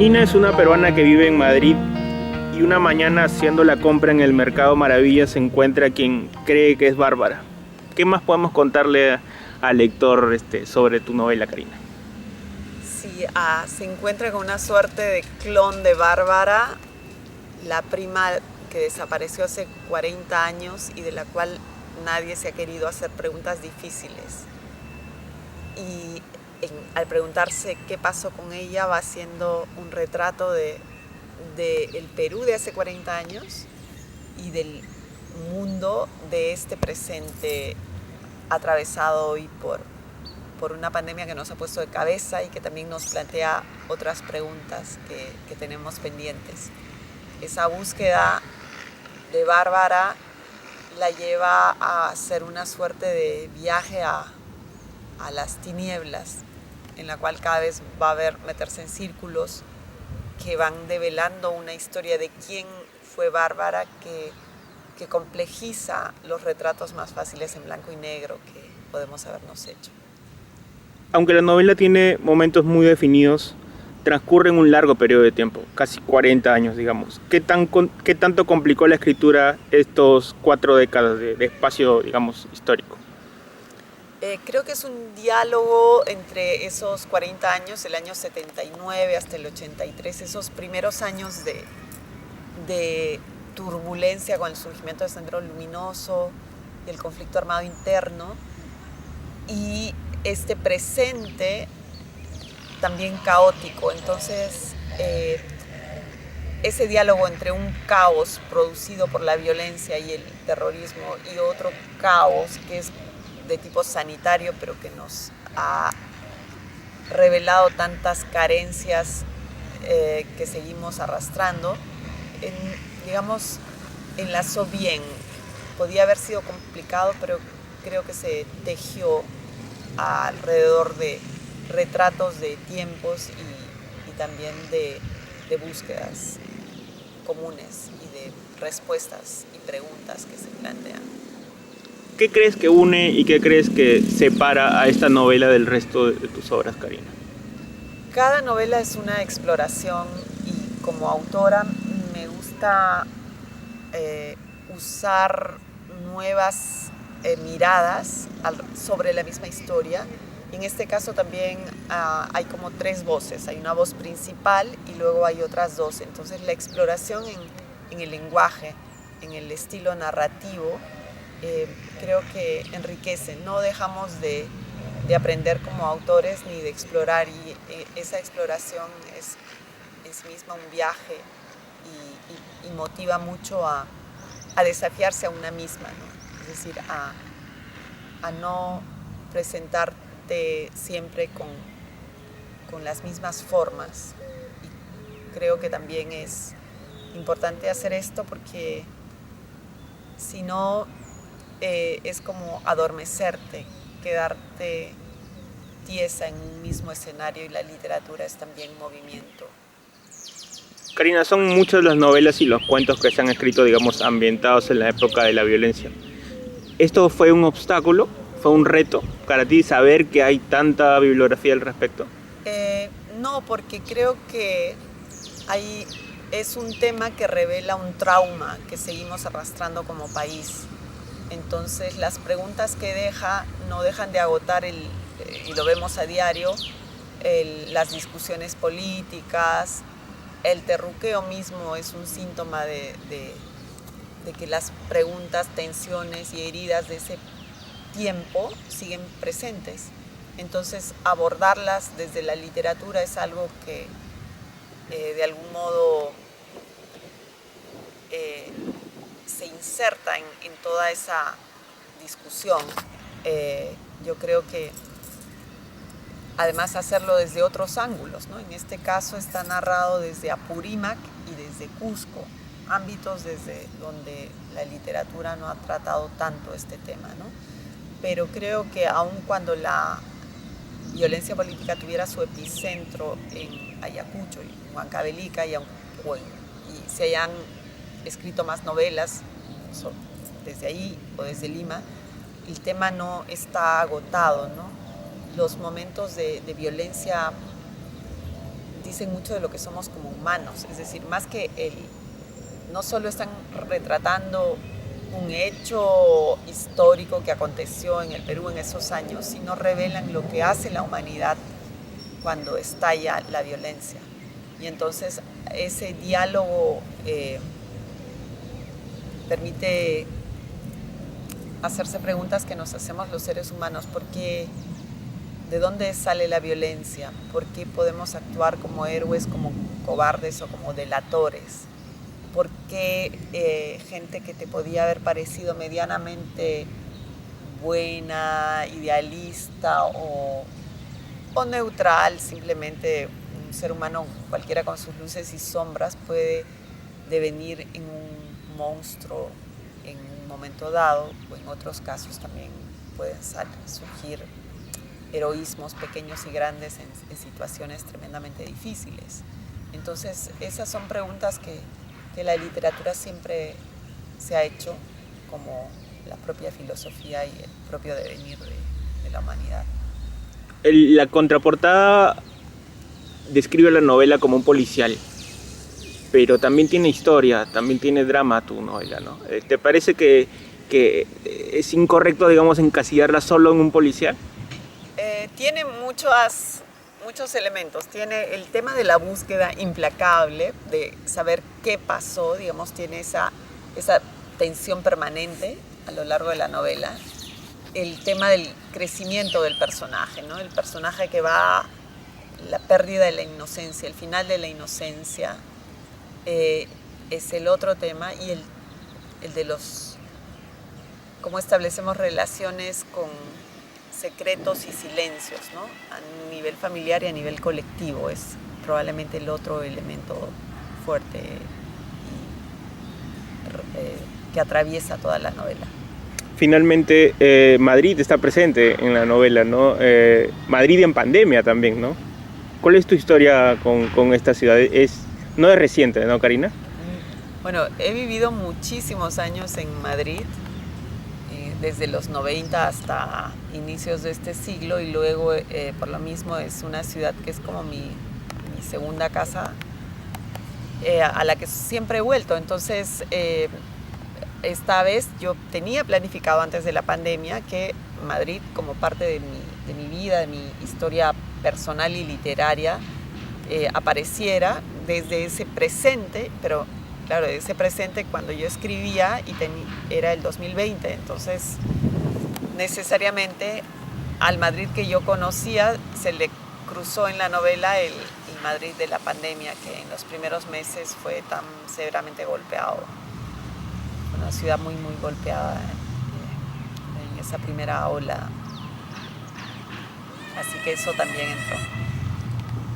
Nina es una peruana que vive en Madrid y una mañana haciendo la compra en el Mercado Maravilla se encuentra quien cree que es Bárbara. ¿Qué más podemos contarle al lector sobre tu novela, Karina? Sí, se encuentra con una suerte de clon de Bárbara, la prima que desapareció hace 40 años y de la cual nadie se ha querido hacer preguntas difíciles. Y al preguntarse qué pasó con ella, va haciendo un retrato de el Perú de hace 40 años y del mundo de este presente atravesado hoy por una pandemia que nos ha puesto de cabeza y que también nos plantea otras preguntas que tenemos pendientes. Esa búsqueda de Bárbara la lleva a hacer una suerte de viaje a las tinieblas, en la cual cada vez va a meterse en círculos que van develando una historia de quién fue Bárbara que complejiza los retratos más fáciles en blanco y negro que podemos habernos hecho. Aunque la novela tiene momentos muy definidos, transcurre en un largo periodo de tiempo, casi 40 años, digamos. ¿Qué tanto complicó la escritura estos 4 décadas de espacio, digamos, histórico? Creo que es un diálogo entre esos 40 años, el año 79 hasta el 83, esos primeros años de turbulencia con el surgimiento del Sendero Luminoso y el conflicto armado interno, y este presente también caótico. Entonces, ese diálogo entre un caos producido por la violencia y el terrorismo y otro caos que es de tipo sanitario, pero que nos ha revelado tantas carencias que seguimos arrastrando, digamos, enlazó bien. Podía haber sido complicado, pero creo que se tejió alrededor de retratos de tiempos y también de búsquedas comunes y de respuestas y preguntas que se plantean. ¿Qué crees que une y qué crees que separa a esta novela del resto de tus obras, Karina? Cada novela es una exploración y como autora me gusta usar nuevas miradas sobre la misma historia. Y en este caso también hay como 3 voces. Hay una voz principal y luego hay otras 2. Entonces la exploración en el lenguaje, en el estilo narrativo, creo que enriquece. No dejamos de aprender como autores ni de explorar, y esa exploración es en sí misma un viaje y motiva mucho a desafiarse a una misma, ¿no? Es decir, a no presentarte siempre con las mismas formas. Y creo que también es importante hacer esto porque si no es como adormecerte, quedarte tiesa en un mismo escenario, y la literatura es también movimiento. Karina, son muchas las novelas y los cuentos que se han escrito, digamos, ambientados en la época de la violencia. ¿Esto fue un obstáculo? ¿Fue un reto para ti saber que hay tanta bibliografía al respecto? No, porque creo que es un tema que revela un trauma que seguimos arrastrando como país. Entonces las preguntas que deja no dejan de agotar, y lo vemos a diario, las discusiones políticas. El terruqueo mismo es un síntoma de que las preguntas, tensiones y heridas de ese tiempo siguen presentes. Entonces abordarlas desde la literatura es algo que de algún modo se inserta en toda esa discusión. Yo creo que además hacerlo desde otros ángulos, ¿no? En este caso está narrado desde Apurímac y desde Cusco, ámbitos desde donde la literatura no ha tratado tanto este tema, ¿no? Pero creo que aun cuando la violencia política tuviera su epicentro en Ayacucho y Huancavelica y se hayan escrito más novelas desde ahí o desde Lima, el tema no está agotado, ¿no? Los momentos de violencia dicen mucho de lo que somos como humanos. Es decir, más que no solo están retratando un hecho histórico que aconteció en el Perú en esos años, sino revelan lo que hace la humanidad cuando estalla la violencia. Y entonces ese diálogo permite hacerse preguntas que nos hacemos los seres humanos. ¿Por qué? ¿De dónde sale la violencia? ¿Por qué podemos actuar como héroes, como cobardes o como delatores? ¿Por qué gente que te podía haber parecido medianamente buena, idealista o neutral, simplemente un ser humano cualquiera con sus luces y sombras, puede devenir en un monstruo en un momento dado, o en otros casos también pueden surgir heroísmos pequeños y grandes en situaciones tremendamente difíciles? Entonces esas son preguntas que la literatura siempre se ha hecho, como la propia filosofía y el propio devenir de la humanidad. La contraportada describe la novela como un policial, pero también tiene historia, también tiene drama tu novela, ¿no? ¿Te parece que es incorrecto, digamos, encasillarla solo en un policial? Tiene muchos elementos. Tiene el tema de la búsqueda implacable, de saber qué pasó, digamos, tiene esa tensión permanente a lo largo de la novela. El tema del crecimiento del personaje, ¿no? El personaje que va, la pérdida de la inocencia, el final de la inocencia, es el otro tema, y el de cómo establecemos relaciones con secretos y silencios, ¿no? A nivel familiar y a nivel colectivo es probablemente el otro elemento fuerte que atraviesa toda la novela. Finalmente, Madrid está presente en la novela, ¿no? Madrid en pandemia también, ¿no? ¿Cuál es tu historia con esta ciudad? No es reciente, ¿no, Karina? Bueno, he vivido muchísimos años en Madrid, desde los 90 hasta inicios de este siglo, y luego por lo mismo es una ciudad que es como mi segunda casa, a la que siempre he vuelto. Entonces esta vez yo tenía planificado antes de la pandemia que Madrid, como parte de mi vida, de mi historia personal y literaria, apareciera desde ese presente, pero claro, ese presente cuando yo escribía era el 2020, entonces necesariamente al Madrid que yo conocía se le cruzó en la novela el Madrid de la pandemia, que en los primeros meses fue tan severamente golpeado. Una ciudad muy, muy golpeada en esa primera ola. Así que eso también entró.